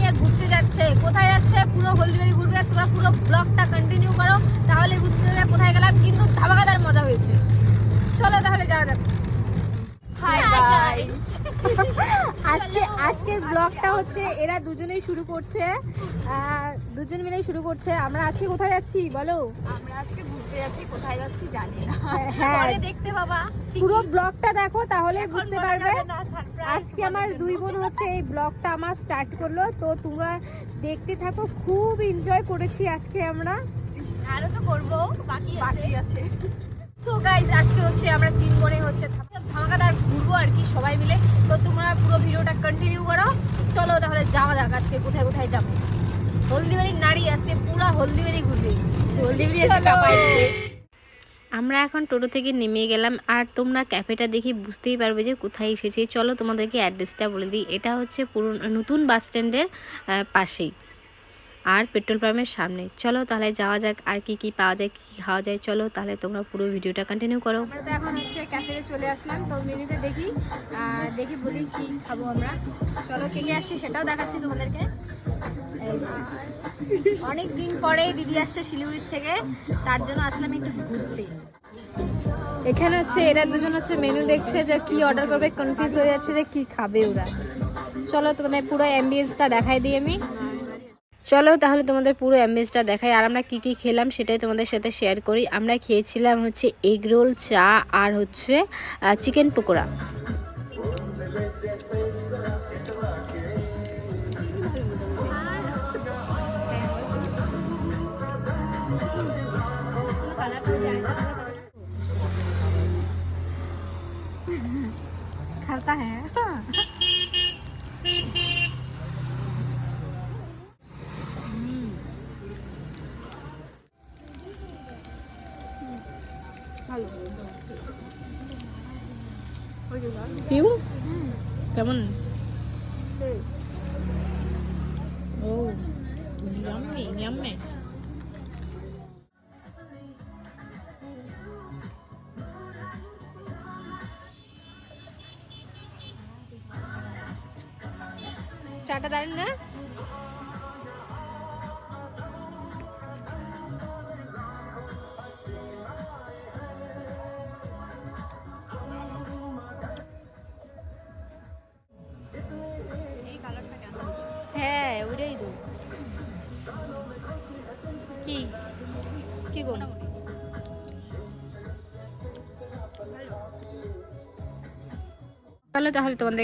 নিয়ে ঘুরতে যাচ্ছে। কোথায় যাচ্ছে পুরো হলদিবাড়ি ঘুরবে, তোমরা পুরো ব্লগটা কন্টিনিউ করো, তাহলে বুঝতে পারবে কোথায় গেলাম। কিন্তু ধামাকাদার মজা হয়েছে। চলো তাহলে যাওয়া যাক। হাই গাইস, আজকের ব্লগটা হচ্ছে এরা দুজনেই শুরু করছে, দুজন মিলেই শুরু করছে। আমরা আজকে কোথায় যাচ্ছি বলো? আমরা আজকে ঘুরতে যাচ্ছি, কোথায় যাচ্ছি জানি না, হ্যাঁ পরে দেখতে পাবা। পুরো ব্লগটা দেখো তাহলে বুঝতে পারবে। সারপ্রাইজ আজকে আমার দুই বোন হচ্ছে এই ব্লগটা আমার স্টার্ট করলো, তো তোমরা দেখতে থাকো। খুব এনজয় করেছি আজকে আমরা, আরো তো করবো, বাকি আছে। তো গাইস আজকে হচ্ছে আমরা তিন বোনে হচ্ছে ধামাকাদার ঘুরবো আর কি সবাই মিলে। তো তোমরা পুরো ভিডিওটা কন্টিনিউ করো। চলো তাহলে যাওয়া যাক। আজকে কোথায় কোথায় যাবো? হলদিবাড়ির নারী আজকে পুরা হলদিবাড়ি ঘুরবে। আমরা এখন টোটো থেকে নেমে গেলাম, আর তোমরা ক্যাফেটা দেখে বুঝতেই পারবে যে কোথায় এসেছি। চলো তোমাদেরকে অ্যাড্রেসটা বলে দিই। এটা হচ্ছে নতুন বাস স্ট্যান্ডের পাশেই, আর পেট্রোল পাম্পের সামনে। চলো তাহলে যাওয়া যাক। আর কি কি পাওয়া যায়, কি খাওয়া যায়, চলো তাহলে তোমরা পুরো ভিডিওটা কন্টিনিউ করো। আমরা তো এখন হচ্ছে ক্যাফেতে চলে আসলাম, তো মেনুতে দেখি বলি কি খাবো আমরা। চলো কে কে আসছে সেটাও দেখাচ্ছি তোমাদেরকে। অনেক দিন পরে দিদি আসছে শিলিগুড়ির থেকে, তার জন্য আসলাম একটু ঘুরতে। এখানে হচ্ছে এরা দুজন হচ্ছে মেনু দেখছে যে কি অর্ডার করবে, কনফিউজ হয়ে যাচ্ছে যে কি খাবে ওরা। চলো তোমাদের পুরো অ্যাম্বিয়েন্সটা দেখাই দিই আমি। চলো তাহলে তোমাদের পুরো অ্যাম্বিয়েন্সটা দেখাই, আর আমরা কি কি খেলাম সেটাই তোমাদের সাথে শেয়ার করি। আমরা খেয়েছিলাম হচ্ছে এগ রোল, চা, আর হচ্ছে চিকেন পকোড়া। खाता है क्यों কেমন? ও ইয়াম্মি ইয়াম্মি। চাটা দারুন না? হ্যাঁ ওইটাই তো। কি কি গো? চলো তাহলে তোমাদের